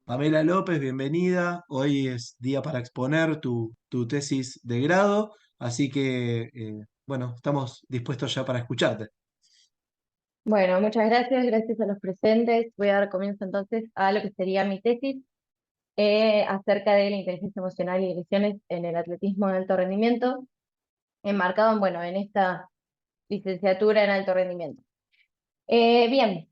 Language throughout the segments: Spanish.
Pamela López, bienvenida. Hoy es día para exponer tu tesis de grado, así que, bueno, estamos dispuestos ya para escucharte. Bueno, muchas gracias, gracias a los presentes. Voy a dar comienzo entonces a lo que sería mi tesis acerca de la inteligencia emocional y lesiones en el atletismo de alto rendimiento, enmarcado en esta licenciatura en alto rendimiento. Bien,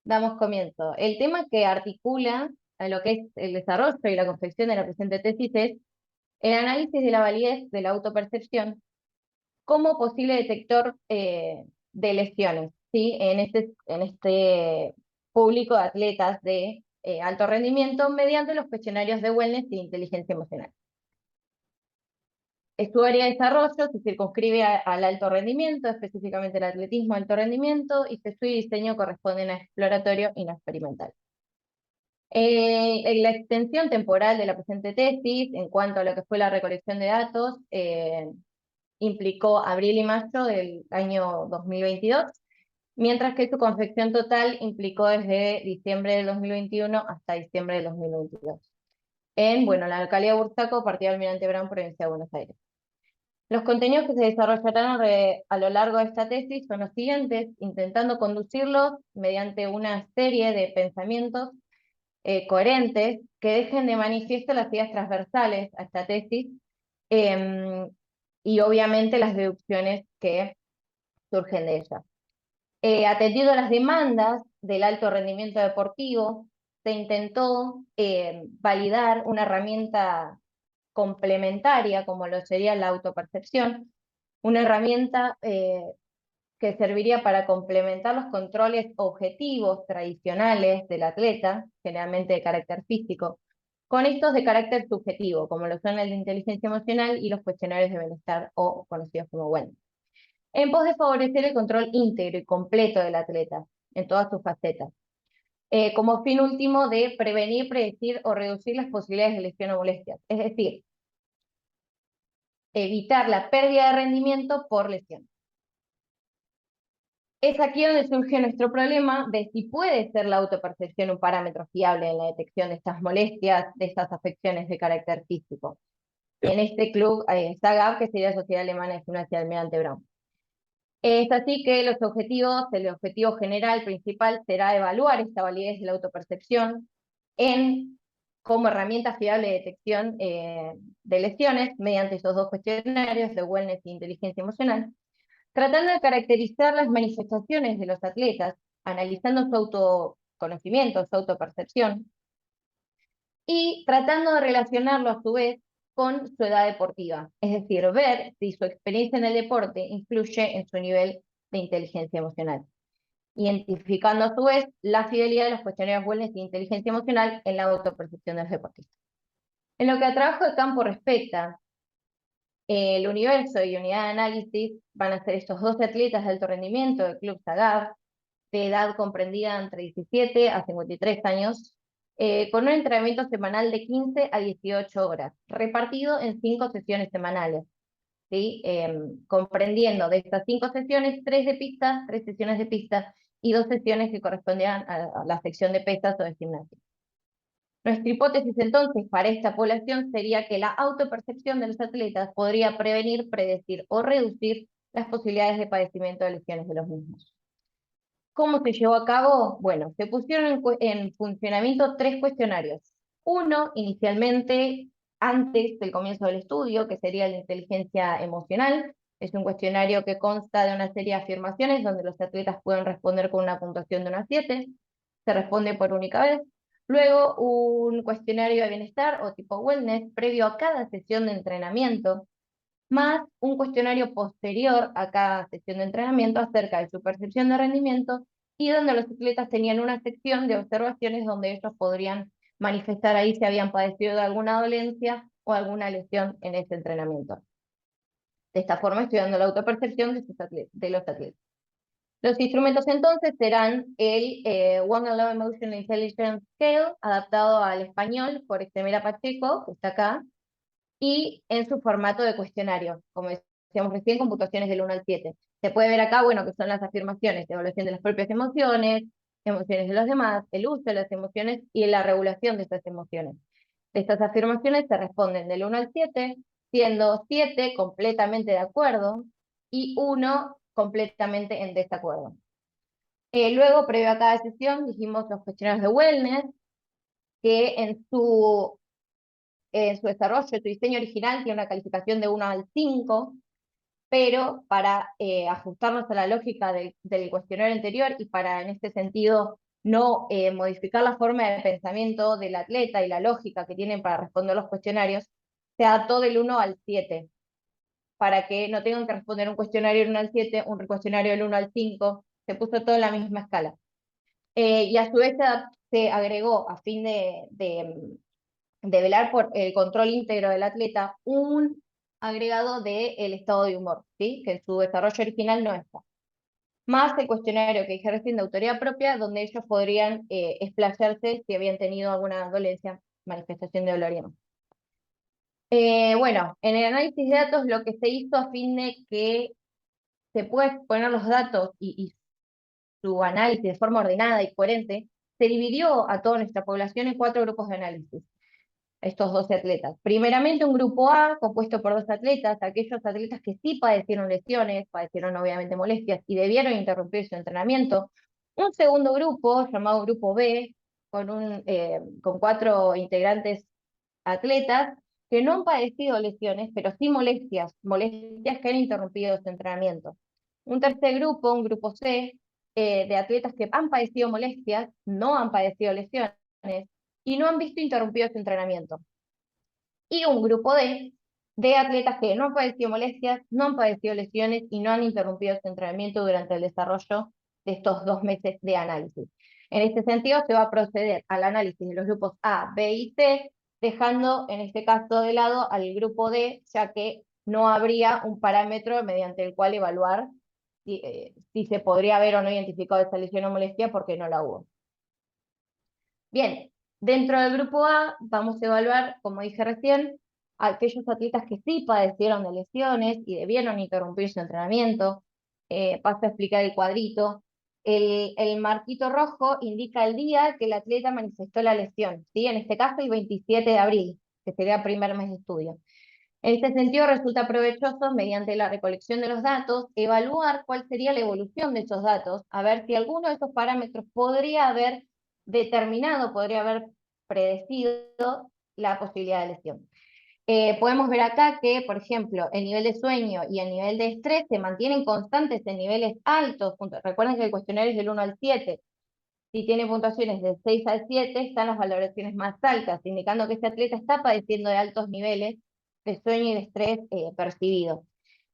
damos comienzo. El tema que articula a lo que es el desarrollo y la confección de la presente tesis es el análisis de la validez de la autopercepción como posible detector de lesiones, ¿sí? En este público de atletas de alto rendimiento mediante los cuestionarios de wellness e inteligencia emocional. Su área de desarrollo se circunscribe al alto rendimiento, específicamente el atletismo de alto rendimiento, y su diseño corresponden a exploratorio y no experimental. En la extensión temporal de la presente tesis, en cuanto a lo que fue la recolección de datos, implicó abril y mayo del año 2022, mientras que su confección total implicó desde diciembre del 2021 hasta diciembre del 2022. La localidad de Bursaco, partido Almirante Brown, provincia de Buenos Aires. Los contenidos que se desarrollarán a lo largo de esta tesis son los siguientes, intentando conducirlos mediante una serie de pensamientos coherentes que dejen de manifiesto las ideas transversales a esta tesis eh, y obviamente las deducciones que surgen de ella. Atendiendo a las demandas del alto rendimiento deportivo, se intentó validar una herramienta complementaria, como lo sería la autopercepción, una herramienta que serviría para complementar los controles objetivos tradicionales del atleta, generalmente de carácter físico, con estos de carácter subjetivo, como lo son el de inteligencia emocional y los cuestionarios de bienestar o conocidos como WEN, en pos de favorecer el control íntegro y completo del atleta en todas sus facetas, como fin último de prevenir, predecir o reducir las posibilidades de lesión o molestias, es decir, evitar la pérdida de rendimiento por lesión. Es aquí donde surge nuestro problema de si puede ser la autopercepción un parámetro fiable en la detección de estas molestias, de estas afecciones de carácter físico. En este club, SAGAF, que sería la Sociedad Alemana de Gimnasia Almirante Brown. Es así que el objetivo general principal será evaluar esta validez de la autopercepción como herramienta fiable de detección de lesiones mediante esos dos cuestionarios de wellness e inteligencia emocional, tratando de caracterizar las manifestaciones de los atletas, analizando su autoconocimiento, su autopercepción, y tratando de relacionarlo a su vez con su edad deportiva, es decir, ver si su experiencia en el deporte influye en su nivel de inteligencia emocional, identificando a su vez la fidelidad de los cuestionarios wellness y inteligencia emocional en la autopercepción de los deportistas. En lo que a trabajo de campo respecta, el universo y unidad de análisis van a ser estos 12 atletas de alto rendimiento del Club SAGAF, de edad comprendida entre 17 a 53 años, con un entrenamiento semanal de 15 a 18 horas, repartido en 5 sesiones semanales, ¿sí? Comprendiendo de estas 5 sesiones, 3 de pista, 3 sesiones de pista y 2 sesiones que correspondían a la sección de pesas o de gimnasia. Nuestra hipótesis entonces para esta población sería que la autopercepción de los atletas podría prevenir, predecir o reducir las posibilidades de padecimiento de lesiones de los mismos. ¿Cómo se llevó a cabo? Bueno, se pusieron en funcionamiento 3 cuestionarios. Uno, inicialmente, antes del comienzo del estudio, que sería la inteligencia emocional. Es un cuestionario que consta de una serie de afirmaciones donde los atletas pueden responder con una puntuación de unas 7. Se responde por única vez. Luego, un cuestionario de bienestar o tipo wellness previo a cada sesión de entrenamiento, más un cuestionario posterior a cada sesión de entrenamiento acerca de su percepción de rendimiento y donde los atletas tenían una sección de observaciones donde ellos podrían manifestar ahí si habían padecido de alguna dolencia o alguna lesión en ese entrenamiento. De esta forma, estudiando la autopercepción de los atletas. Los instrumentos entonces serán el One and Love Emotional Intelligence Scale, adaptado al español por Extemera Pacheco, que está acá, y en su formato de cuestionario, como decíamos recién, con puntuaciones del 1 al 7. Se puede ver acá, bueno, que son las afirmaciones, evaluación de las propias emociones, emociones de los demás, el uso de las emociones y la regulación de estas emociones. Estas afirmaciones se responden del 1 al 7, siendo 7 completamente de acuerdo y 1 completamente en desacuerdo. Luego, previo a cada sesión, dijimos los cuestionarios de wellness, que en su desarrollo, su diseño original tiene una calificación de 1 al 5, pero para ajustarnos a la lógica del cuestionario anterior y para, en este sentido, no modificar la forma de pensamiento del atleta y la lógica que tienen para responder los cuestionarios, se adaptó del 1 al 7, para que no tengan que responder un cuestionario del 1 al 7, un cuestionario del 1 al 5, se puso todo en la misma escala. Y a su vez se agregó, a fin de velar por el control íntegro del atleta, un agregado del estado de humor, ¿sí? Que en su desarrollo original no está. Más el cuestionario que dije recién de autoría propia, donde ellos podrían explayarse si habían tenido alguna dolencia, manifestación de dolor y demás. Bueno, en el análisis de datos lo que se hizo a fin de que se pueda exponer los datos y su análisis de forma ordenada y coherente, se dividió a toda nuestra población en 4 grupos de análisis, estos 12 atletas. Primeramente un grupo A, compuesto por 2 atletas, aquellos atletas que sí padecieron lesiones, padecieron obviamente molestias y debieron interrumpir su entrenamiento. Un segundo grupo, llamado grupo B, con 4 integrantes atletas que no han padecido lesiones, pero sí molestias que han interrumpido su entrenamiento. Un tercer grupo, un grupo C, de atletas que han padecido molestias, no han padecido lesiones y no han visto interrumpido su entrenamiento. Y un grupo D, de atletas que no han padecido molestias, no han padecido lesiones y no han interrumpido su entrenamiento durante el desarrollo de estos 2 meses de análisis. En este sentido, se va a proceder al análisis de los grupos A, B y C, dejando en este caso de lado al grupo D, ya que no habría un parámetro mediante el cual evaluar si se podría haber o no identificado esa lesión o molestia, porque no la hubo. Bien, dentro del grupo A vamos a evaluar, como dije recién, a aquellos atletas que sí padecieron de lesiones y debieron interrumpir su entrenamiento. Paso a explicar el cuadrito. El marquito rojo indica el día que el atleta manifestó la lesión, ¿sí? En este caso el 27 de abril, que sería el primer mes de estudio. En este sentido, resulta provechoso, mediante la recolección de los datos, evaluar cuál sería la evolución de esos datos, a ver si alguno de esos parámetros podría haber determinado, podría haber predecido la posibilidad de lesión. Podemos ver acá que, por ejemplo, el nivel de sueño y el nivel de estrés se mantienen constantes en niveles altos. Recuerden que el cuestionario es del 1 al 7. Si tiene puntuaciones del 6 al 7, están las valoraciones más altas, indicando que este atleta está padeciendo de altos niveles de sueño y de estrés percibido.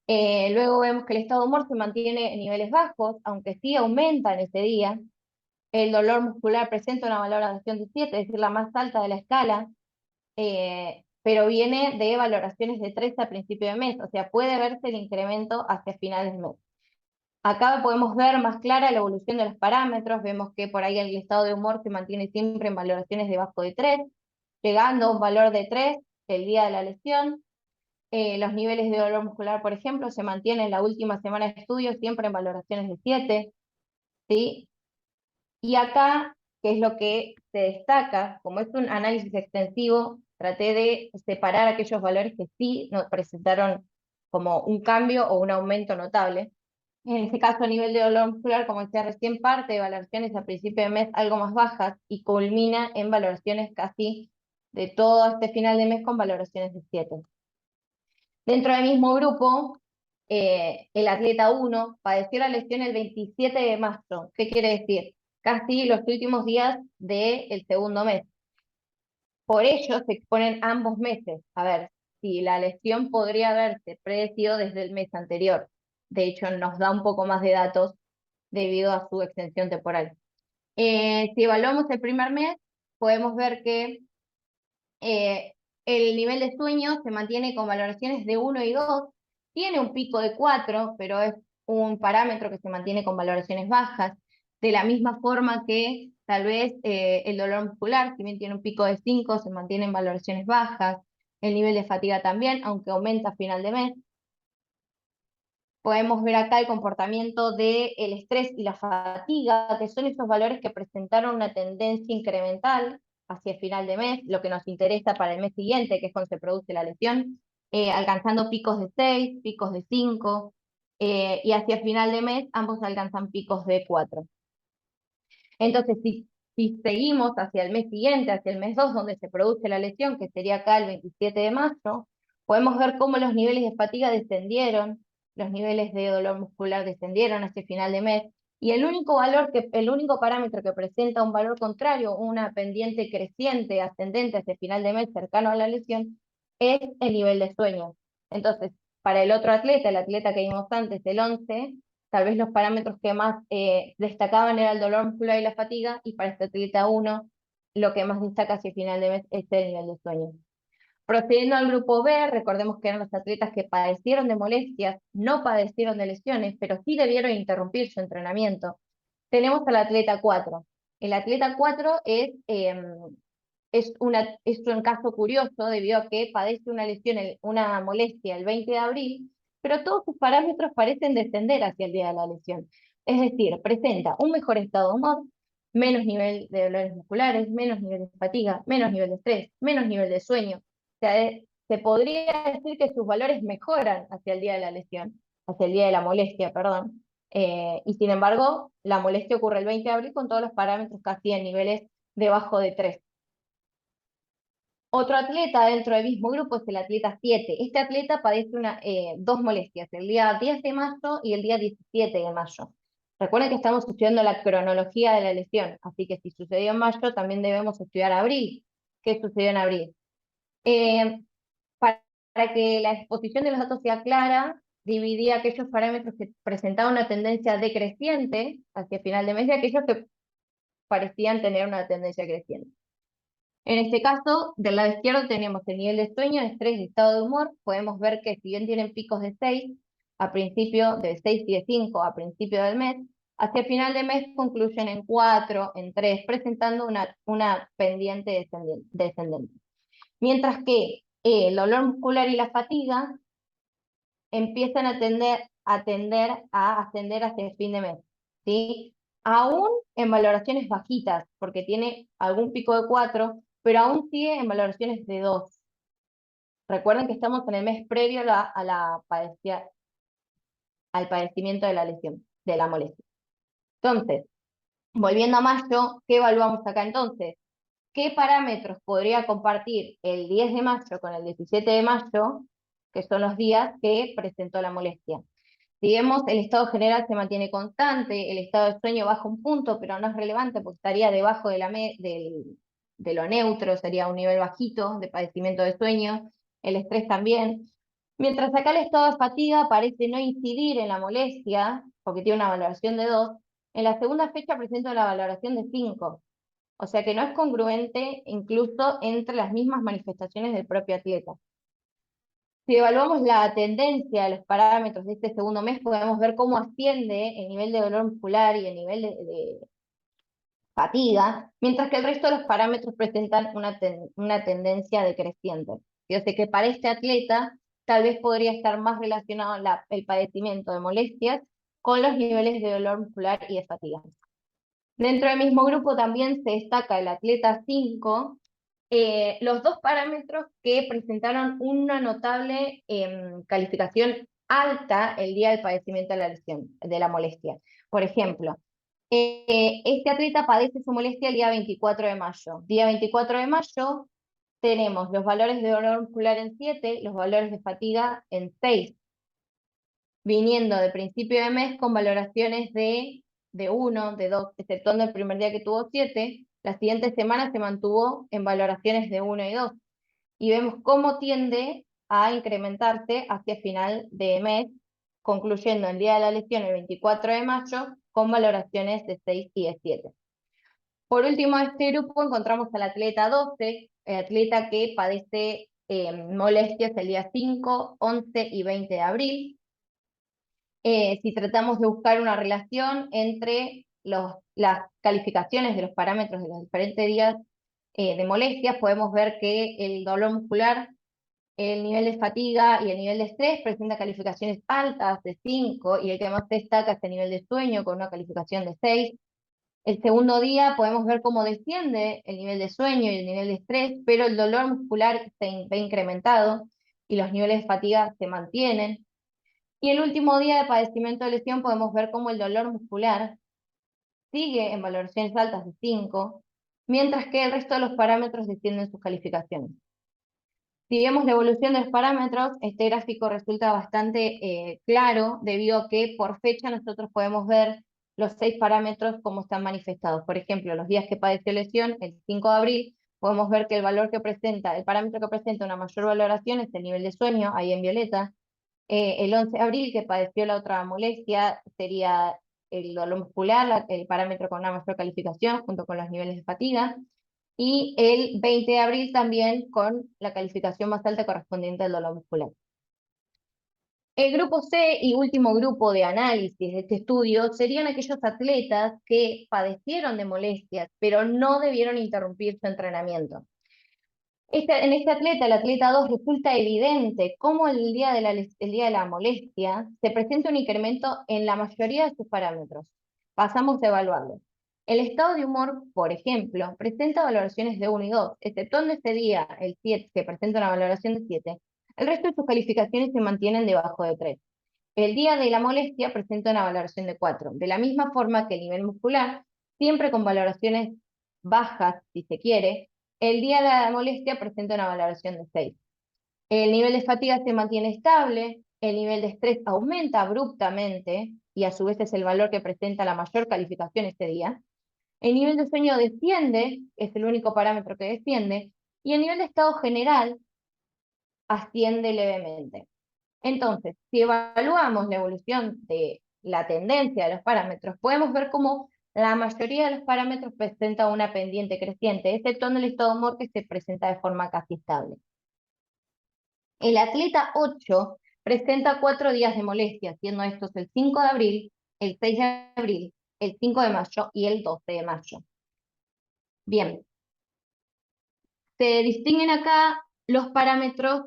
Luego vemos que el estado de humor se mantiene en niveles bajos, aunque sí aumenta en ese día. El dolor muscular presenta una valoración de 7, es decir, la más alta de la escala, pero viene de valoraciones de 3 a principio de mes, o sea, puede verse el incremento hacia finales de mes. Acá podemos ver más clara la evolución de los parámetros, vemos que por ahí el estado de humor se mantiene siempre en valoraciones debajo de 3, llegando a un valor de 3 el día de la lesión. Los niveles de dolor muscular, por ejemplo, se mantienen en la última semana de estudio siempre en valoraciones de 7, ¿sí? Y acá, que es lo que se destaca, como es un análisis extensivo, traté de separar aquellos valores que sí nos presentaron como un cambio o un aumento notable. En este caso, a nivel de dolor muscular, como decía recién, parte de valoraciones a principio de mes algo más bajas y culmina en valoraciones casi de todo este final de mes con valoraciones de 7. Dentro del mismo grupo, el atleta 1 padeció la lesión el 27 de marzo. ¿Qué quiere decir? Casi los últimos días del segundo mes. Por ello se exponen ambos meses. A ver, si la lesión podría haberse predecido desde el mes anterior. De hecho, nos da un poco más de datos debido a su extensión temporal. Si evaluamos el primer mes, podemos ver que el nivel de sueño se mantiene con valoraciones de 1 y 2, tiene un pico de 4, pero es un parámetro que se mantiene con valoraciones bajas, de la misma forma que tal vez el dolor muscular, si bien tiene un pico de 5, se mantiene en valoraciones bajas, el nivel de fatiga también, aunque aumenta a final de mes. Podemos ver acá el comportamiento del estrés y la fatiga, que son esos valores que presentaron una tendencia incremental hacia final de mes, lo que nos interesa para el mes siguiente, que es cuando se produce la lesión, alcanzando picos de 6, picos de 5, y hacia final de mes ambos alcanzan picos de 4. Entonces, si seguimos hacia el mes siguiente, hacia el mes 2, donde se produce la lesión, que sería acá el 27 de mayo, podemos ver cómo los niveles de fatiga descendieron, los niveles de dolor muscular descendieron hacia el final de mes, y el único parámetro que presenta un valor contrario, una pendiente creciente, ascendente hacia el final de mes, cercano a la lesión, es el nivel de sueño. Entonces, para el otro atleta, el atleta que vimos antes, el 11, tal vez los parámetros que más destacaban era el dolor muscular y la fatiga, y para este atleta 1, lo que más destaca hacia el final de mes es el nivel de sueño. Procediendo al grupo B, recordemos que eran los atletas que padecieron de molestias, no padecieron de lesiones, pero sí debieron interrumpir su entrenamiento. Tenemos al atleta 4. El atleta 4 es un caso curioso debido a que padece una lesión, una molestia el 20 de abril, pero todos sus parámetros parecen descender hacia el día de la lesión. Es decir, presenta un mejor estado de humor, menos nivel de dolores musculares, menos nivel de fatiga, menos nivel de estrés, menos nivel de sueño. O sea, se podría decir que sus valores mejoran hacia el día de la lesión, hacia el día de la molestia, perdón. Y sin embargo, la molestia ocurre el 20 de abril con todos los parámetros casi en niveles debajo de 3. Otro atleta dentro del mismo grupo es el atleta 7. Este atleta padece dos molestias, el día 10 de mayo y el día 17 de mayo. Recuerden que estamos estudiando la cronología de la lesión, así que si sucedió en mayo, también debemos estudiar abril. ¿Qué sucedió en abril? Eh, para que la exposición de los datos sea clara, dividí aquellos parámetros que presentaban una tendencia decreciente hacia final de mes y aquellos que parecían tener una tendencia creciente. En este caso, del lado izquierdo tenemos el nivel de sueño, estrés y estado de humor. Podemos ver que si bien tienen picos de 6, a principio de 6 y de 5 a principio del mes, hacia final de mes concluyen en 4, en 3, presentando una pendiente descendente. Mientras que el dolor muscular y la fatiga empiezan a tender a ascender hacia el fin de mes, ¿sí? Aún en valoraciones bajitas, porque tiene algún pico de 4, pero aún sigue en valoraciones de 2. Recuerden que estamos en el mes previo al padecimiento de la lesión, de la molestia. Entonces, volviendo a mayo, ¿qué evaluamos acá entonces? ¿Qué parámetros podría compartir el 10 de mayo con el 17 de mayo, que son los días que presentó la molestia? Si vemos, el estado general se mantiene constante, el estado de sueño baja un punto, pero no es relevante porque estaría debajo de lo neutro, sería un nivel bajito de padecimiento de sueño, el estrés también. Mientras acá el estado de fatiga parece no incidir en la molestia, porque tiene una valoración de 2, en la segunda fecha presenta una valoración de 5. O sea que no es congruente incluso entre las mismas manifestaciones del propio atleta. Si evaluamos la tendencia de los parámetros de este segundo mes, podemos ver cómo asciende el nivel de dolor muscular y el nivel de fatiga, mientras que el resto de los parámetros presentan una tendencia decreciente. Yo sé que para este atleta tal vez podría estar más relacionado el padecimiento de molestias con los niveles de dolor muscular y de fatiga. Dentro del mismo grupo también se destaca el atleta 5, los dos parámetros que presentaron una notable calificación alta el día del padecimiento de la lesión, de la molestia. Por ejemplo, este atleta padece su molestia el día 24 de mayo. Día 24 de mayo tenemos los valores de dolor muscular en 7, los valores de fatiga en 6, viniendo de principio de mes con valoraciones de 1, de 2, exceptuando el primer día que tuvo 7, la siguiente semana se mantuvo en valoraciones de 1 y 2. Y vemos cómo tiende a incrementarse hacia final de mes, concluyendo el día de la lesión el 24 de mayo con valoraciones de 6 y de 7. Por último, de este grupo encontramos al atleta 12, el atleta que padece molestias el día 5, 11 y 20 de abril. Si tratamos de buscar una relación entre las calificaciones de los parámetros de los diferentes días de molestias, podemos ver que el dolor muscular El nivel de fatiga y el nivel de estrés presenta calificaciones altas de 5 y el que más destaca es el nivel de sueño con una calificación de 6. El segundo día podemos ver cómo desciende el nivel de sueño y el nivel de estrés, pero el dolor muscular se ve incrementado y los niveles de fatiga se mantienen. Y el último día de padecimiento de lesión podemos ver cómo el dolor muscular sigue en valoraciones altas de 5, mientras que el resto de los parámetros descienden sus calificaciones. Si vemos la evolución de los parámetros, este gráfico resulta bastante claro debido a que por fecha nosotros podemos ver los 6 parámetros como están manifestados. Por ejemplo, los días que padeció lesión, el 5 de abril, podemos ver que el valor que presenta, el parámetro que presenta una mayor valoración es el nivel de sueño, ahí en violeta. El 11 de abril, que padeció la otra molestia, sería el dolor muscular, el parámetro con una mayor calificación, junto con los niveles de fatiga. Y el 20 de abril también con la calificación más alta correspondiente al dolor muscular. El grupo C y último grupo de análisis de este estudio serían aquellos atletas que padecieron de molestias, pero no debieron interrumpir su entrenamiento. En este atleta, el atleta 2, resulta evidente cómo el día de la molestia se presenta un incremento en la mayoría de sus parámetros. Pasamos a evaluarlo. El estado de humor, por ejemplo, presenta valoraciones de 1 y 2, exceptuando ese día, el 7, que presenta una valoración de 7. El resto de sus calificaciones se mantienen debajo de 3. El día de la molestia presenta una valoración de 4, de la misma forma que el nivel muscular, siempre con valoraciones bajas, si se quiere. El día de la molestia presenta una valoración de 6. El nivel de fatiga se mantiene estable, el nivel de estrés aumenta abruptamente, y a su vez es el valor que presenta la mayor calificación ese día. El nivel de sueño desciende, es el único parámetro que desciende, y el nivel de estado general asciende levemente. Entonces, si evaluamos la evolución de la tendencia de los parámetros, podemos ver cómo la mayoría de los parámetros presenta una pendiente creciente, excepto en el estado de humor que se presenta de forma casi estable. El atleta 8 presenta 4 días de molestia, siendo estos el 5 de abril, el 6 de abril, el 5 de mayo y el 12 de mayo. Bien, se distinguen acá los parámetros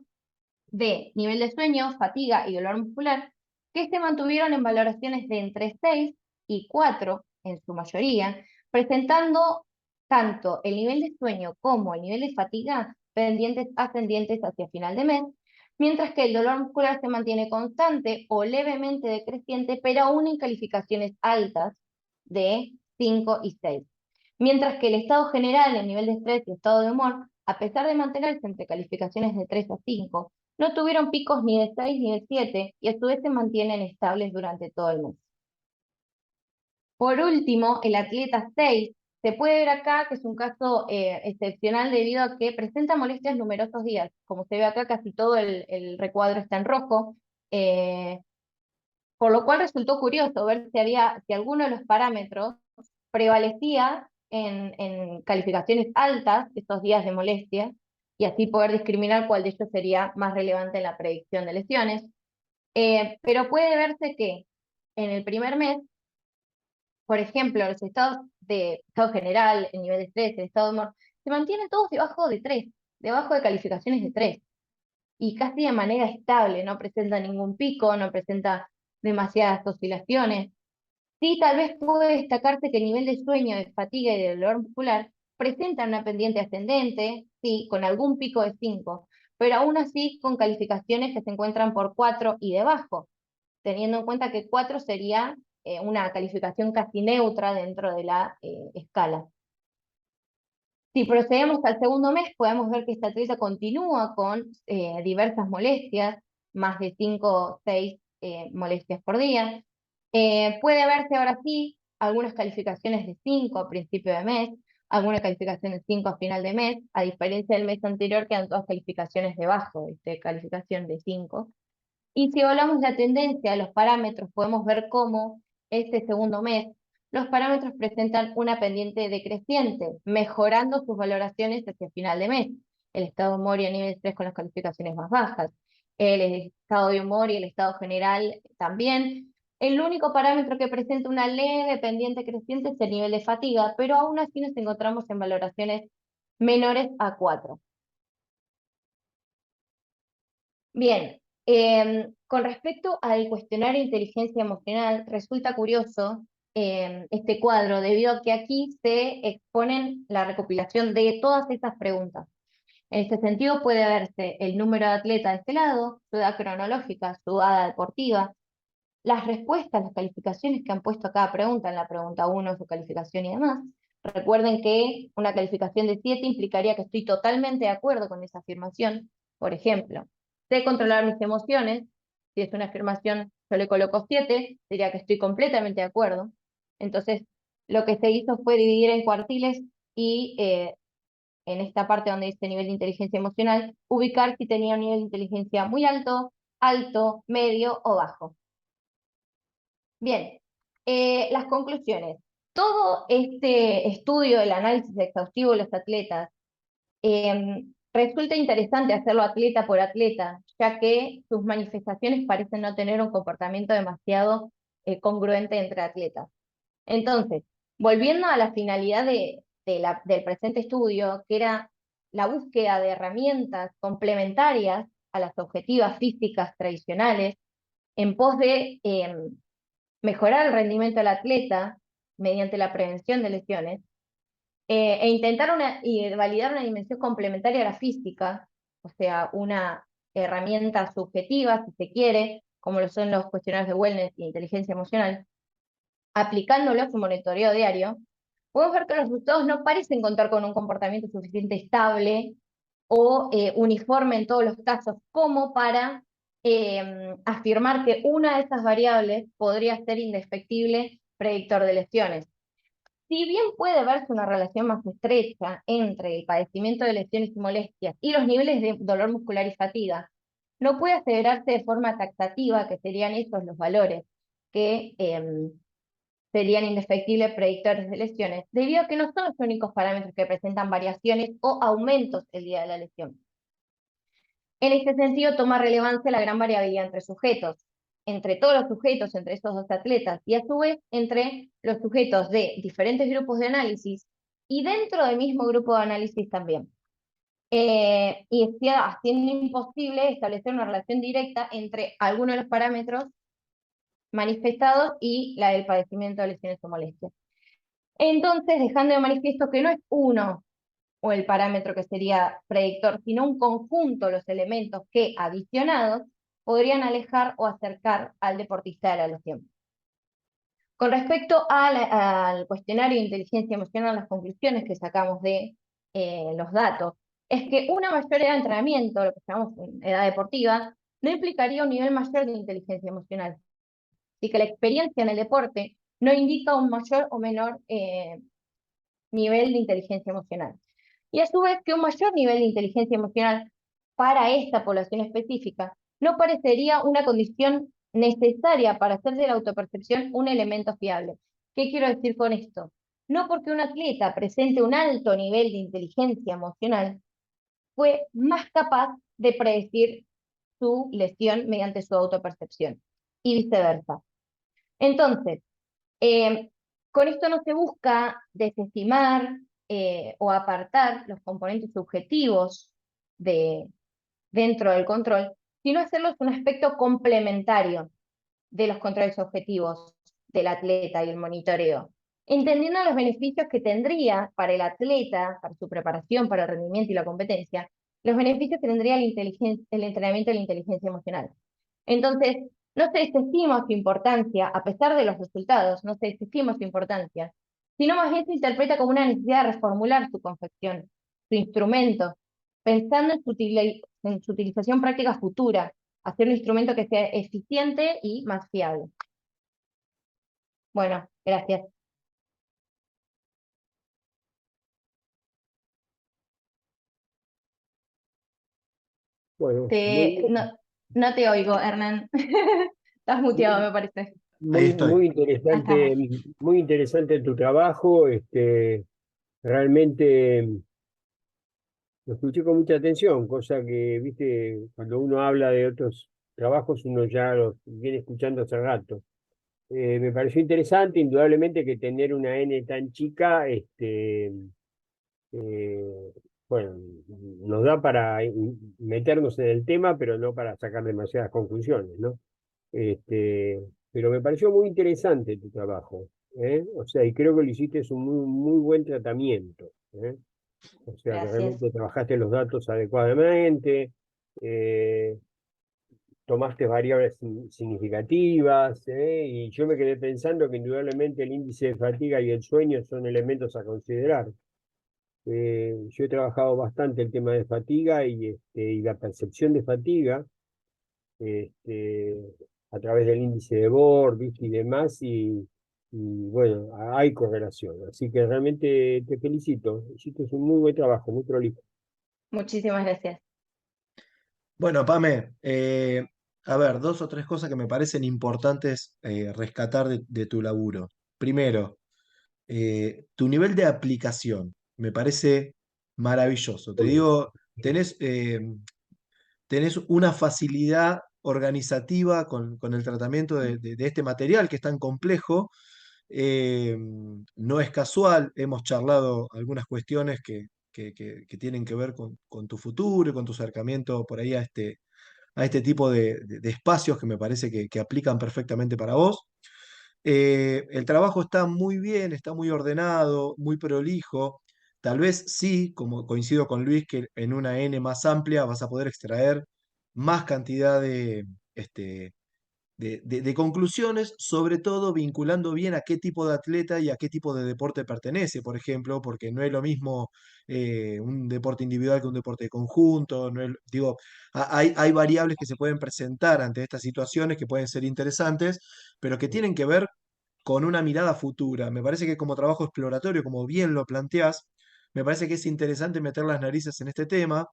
de nivel de sueño, fatiga y dolor muscular, que se mantuvieron en valoraciones de entre 6 y 4 en su mayoría, presentando tanto el nivel de sueño como el nivel de fatiga pendientes ascendientes hacia final de mes, mientras que el dolor muscular se mantiene constante o levemente decreciente, pero aún en calificaciones altas de 5 y 6. Mientras que el estado general, el nivel de estrés y estado de humor, a pesar de mantenerse entre calificaciones de 3 a 5, no tuvieron picos ni de 6 ni de 7 y a su vez se mantienen estables durante todo el mes. Por último, el atleta 6 se puede ver acá que es un caso excepcional debido a que presenta molestias numerosos días. Como se ve acá, casi todo el recuadro está en rojo, por lo cual resultó curioso ver si alguno de los parámetros prevalecía en calificaciones altas estos días de molestia y así poder discriminar cuál de ellos sería más relevante en la predicción de lesiones. Pero puede verse que en el primer mes, por ejemplo, los estados de estado general, el nivel de estrés, el estado de humor, se mantienen todos debajo de 3, debajo de calificaciones de 3, y casi de manera estable, no presenta ningún pico, no presenta demasiadas oscilaciones. Sí, tal vez puede destacarse que el nivel de sueño, de fatiga y de dolor muscular presenta una pendiente ascendente, sí, con algún pico de 5, pero aún así con calificaciones que se encuentran por 4 y debajo, teniendo en cuenta que 4 sería una calificación casi neutra dentro de la escala. Si procedemos al segundo mes, podemos ver que esta atleta continúa con diversas molestias, más de 5 o 6 molestias por día. Puede verse ahora sí algunas calificaciones de 5 a principio de mes, alguna calificación de 5 a final de mes, a diferencia del mes anterior que eran todas calificaciones debajo de calificación de 5. Y si evaluamos la tendencia de los parámetros, podemos ver cómo este segundo mes los parámetros presentan una pendiente decreciente, mejorando sus valoraciones hacia final de mes. El estado de humor y el nivel de estrés con las calificaciones más bajas, el estado de humor y el estado general también. El único parámetro que presenta una leve pendiente creciente es el nivel de fatiga, pero aún así nos encontramos en valoraciones menores a 4. Bien, con respecto al cuestionario de inteligencia emocional, resulta curioso este cuadro, debido a que aquí se exponen la recopilación de todas estas preguntas. En este sentido puede verse el número de atletas de este lado, su edad cronológica, su edad deportiva, las respuestas, las calificaciones que han puesto a cada pregunta, en la pregunta 1 su calificación y demás. Recuerden que una calificación de 7 implicaría que estoy totalmente de acuerdo con esa afirmación. Por ejemplo, sé controlar mis emociones. Si es una afirmación, yo le coloco 7, diría que estoy completamente de acuerdo. Entonces, lo que se hizo fue dividir en cuartiles y en esta parte donde dice nivel de inteligencia emocional, ubicar si tenía un nivel de inteligencia muy alto, alto, medio o bajo. Bien, las conclusiones. Todo este estudio del análisis exhaustivo de los atletas resulta interesante hacerlo atleta por atleta, ya que sus manifestaciones parecen no tener un comportamiento demasiado congruente entre atletas. Entonces, volviendo a la finalidad del presente estudio, que era la búsqueda de herramientas complementarias a las objetivas físicas tradicionales, en pos de mejorar el rendimiento del atleta mediante la prevención de lesiones, e intentar y validar una dimensión complementaria a la física, o sea, una herramienta subjetiva, si se quiere, como lo son los cuestionarios de wellness y inteligencia emocional, aplicándolo a su monitoreo diario, podemos ver que los resultados no parecen contar con un comportamiento suficiente estable o uniforme en todos los casos como para afirmar que una de esas variables podría ser indefectible predictor de lesiones. Si bien puede verse una relación más estrecha entre el padecimiento de lesiones y molestias y los niveles de dolor muscular y fatiga, no puede aseverarse de forma taxativa que serían esos los valores que serían indefectibles predictores de lesiones, debido a que no son los únicos parámetros que presentan variaciones o aumentos el día de la lesión. En este sentido, toma relevancia la gran variabilidad entre sujetos, entre todos los sujetos, entre esos dos atletas, y a su vez entre los sujetos de diferentes grupos de análisis y dentro del mismo grupo de análisis también. Y haciendo imposible establecer una relación directa entre algunos de los parámetros manifestados y la del padecimiento de lesiones o molestias. Entonces, dejando de manifiesto que no es uno o el parámetro que sería predictor, sino un conjunto de los elementos que, adicionados, podrían alejar o acercar al deportista de la lesión. Con respecto al cuestionario de inteligencia emocional, las conclusiones que sacamos de los datos, es que una mayor edad de entrenamiento, lo que llamamos edad deportiva, no implicaría un nivel mayor de inteligencia emocional. Así que la experiencia en el deporte no indica un mayor o menor nivel de inteligencia emocional. Y a su vez que un mayor nivel de inteligencia emocional para esta población específica no parecería una condición necesaria para hacer de la autopercepción un elemento fiable. ¿Qué quiero decir con esto? No porque un atleta presente un alto nivel de inteligencia emocional fue más capaz de predecir su lesión mediante su autopercepción y viceversa. Entonces, con esto no se busca desestimar o apartar los componentes subjetivos dentro del control, sino hacerlos un aspecto complementario de los controles objetivos del atleta y el monitoreo, entendiendo los beneficios que tendría para el atleta, para su preparación, para el rendimiento y la competencia, los beneficios que tendría el entrenamiento de la inteligencia emocional. Entonces, no se desestima su importancia, a pesar de los resultados, no se desestima su importancia, sino más bien se interpreta como una necesidad de reformular su confección, su instrumento, pensando en su utilización práctica futura, hacer un instrumento que sea eficiente y más fiable. Bueno, gracias. Bueno, muy bien, No te oigo, Hernán. Estás muteado, muy, me parece. Ahí muy, estoy. Ah, estamos. muy interesante tu trabajo. Realmente lo escuché con mucha atención, cosa que, viste, cuando uno habla de otros trabajos, uno ya los viene escuchando hace rato. Me pareció interesante, indudablemente, que tener una N tan chica, eh, bueno, nos da para meternos en el tema, pero no para sacar demasiadas conclusiones, ¿no? Pero me pareció muy interesante tu trabajo, ¿eh? O sea, y creo que lo hiciste es un muy buen tratamiento, ¿eh? O sea, que Gracias. realmente trabajaste los datos adecuadamente, eh, tomaste variables significativas, ¿eh? Y yo me quedé pensando que indudablemente el índice de fatiga y el sueño son elementos a considerar. Yo he trabajado bastante el tema de fatiga y la percepción de fatiga, este, a través del índice de Bohr, ¿viste? Y demás, y bueno, hay correlación. Así que realmente te felicito. Hiciste un muy buen trabajo, muy prolijo. Muchísimas gracias. Bueno, Pame, a ver, dos o tres cosas que me parecen importantes rescatar de tu laburo. Primero, tu nivel de aplicación me parece maravilloso. Te digo, tenés una facilidad organizativa con el tratamiento de este material que es tan complejo. No es casual, hemos charlado algunas cuestiones que tienen que ver con tu futuro y con tu acercamiento por ahí a este tipo de espacios que me parece que aplican perfectamente para vos. El trabajo está muy bien, está muy ordenado, muy prolijo. Tal vez sí, como coincido con Luis, que en una N más amplia vas a poder extraer más cantidad este, de conclusiones, sobre todo vinculando bien a qué tipo de atleta y a qué tipo de deporte pertenece, por ejemplo, porque no es lo mismo un deporte individual que un deporte de conjunto. No es- digo, hay variables que se pueden presentar ante estas situaciones que pueden ser interesantes, pero que tienen que ver con una mirada futura. Me parece que como trabajo exploratorio, como bien lo planteás, me parece que es interesante meter las narices en este tema.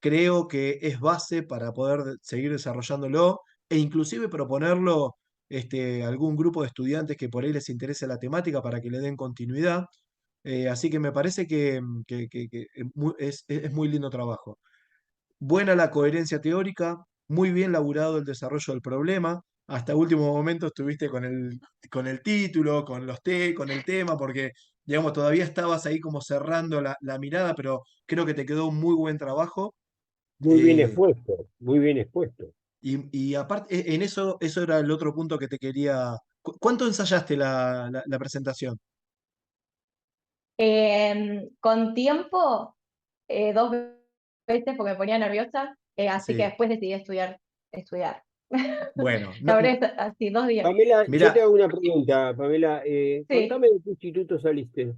Creo que es base para poder seguir desarrollándolo e inclusive proponerlo a algún grupo de estudiantes que por ahí les interese la temática para que le den continuidad. Así que me parece que es muy lindo trabajo. Buena la coherencia teórica, muy bien laburado el desarrollo del problema. Hasta último momento estuviste con el título, con el tema, porque digamos, todavía estabas ahí como cerrando la mirada, pero creo que te quedó un muy buen trabajo. Muy bien Eh, expuesto, muy bien expuesto. y aparte, en eso era el otro punto que te quería. ¿Cuánto ensayaste la presentación? Con tiempo, dos veces porque me ponía nerviosa, así que Sí. después decidí estudiar. Bueno, La verdad es así, 2 días. Pamela, yo te mira, hago una pregunta, Pamela. Sí, Contame de qué instituto saliste.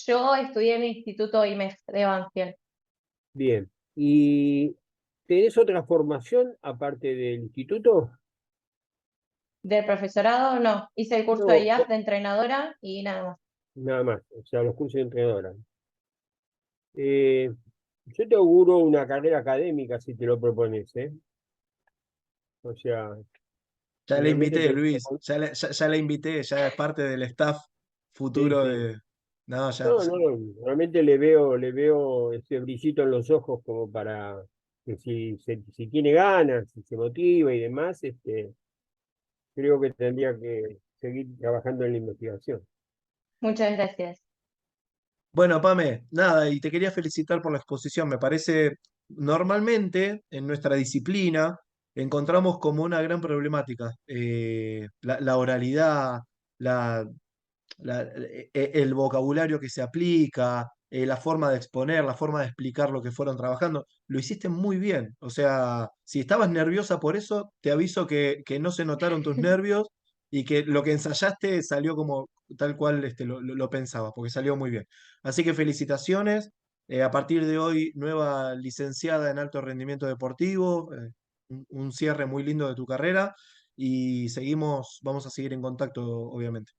yo estudié en el Instituto IMEF de Banfield. Bien. ¿Y tenés otra formación aparte del instituto? Del profesorado, no. Hice el curso de No, IAF de entrenadora y nada más. nada más. O sea, los cursos de entrenadora. Eh, yo te auguro una carrera académica si te lo propones, ¿eh? O sea, ya le realmente invité, te... Luis, ya le invité, ya es parte del staff Sí, futuro sí. de. No, ya. No, no, no, realmente le veo ese brillito en los ojos como para que si tiene ganas, si se motiva y demás, creo que tendría que seguir trabajando en la investigación. Muchas gracias. Bueno, Pame, nada, y te quería felicitar por la exposición. Me parece, normalmente en nuestra disciplina encontramos como una gran problemática la oralidad, la, el vocabulario que se aplica, la forma de exponer, la forma de explicar lo que fueron trabajando. Lo hiciste muy bien. O sea, si estabas nerviosa por eso, te aviso que no se notaron tus nervios y que lo que ensayaste salió como tal cual lo pensabas, porque salió muy bien. Así que felicitaciones. A partir de hoy, nueva licenciada en alto rendimiento deportivo, un cierre muy lindo de tu carrera y vamos a seguir en contacto, obviamente.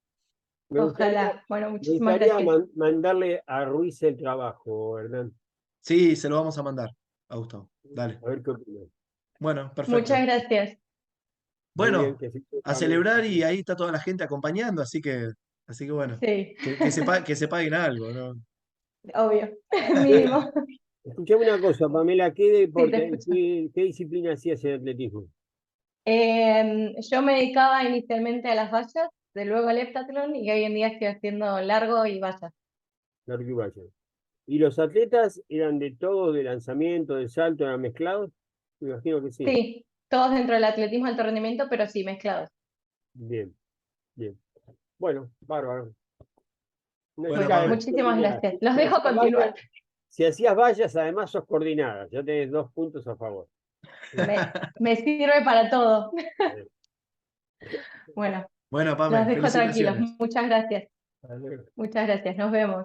Me gustaría, Ojalá. Bueno, me muchísimas gustaría gracias. mandarle a Ruiz el trabajo, Hernán. Sí, se lo vamos a mandar a Gustavo. Dale. A ver qué opina. Bueno, Muchas perfecto. gracias. Muy bien, Bueno, que se a Pame. celebrar y ahí está toda la gente acompañando, así que bueno, Sí, que se paguen algo, ¿no? obvio. Eh, Mínimo. Escuchame una cosa, Pamela, ¿qué Sí, te deporte, escucho. qué disciplina hacías en atletismo? Yo me dedicaba inicialmente a las vallas, de luego al heptatlón y hoy en día estoy haciendo largo y vallas. Largo y Valle. ¿Y los atletas eran de todo, de lanzamiento, de salto, eran mezclados? Me imagino que sí. Sí, todos dentro del atletismo de alto rendimiento, pero sí mezclados. Bien, bien. Bueno, bárbaro. Una Bueno, chica de Pame, Muchísimas coordinada. gracias. Los Si dejo hacías continuar. vallas, si hacías vallas, además sos coordinada. Ya tenés 2 puntos a favor. Me sirve para todo. Eh, Bueno, bueno, los Pame, dejo tranquilos. felicitaciones. Muchas gracias. Hasta luego. Muchas gracias. Nos vemos.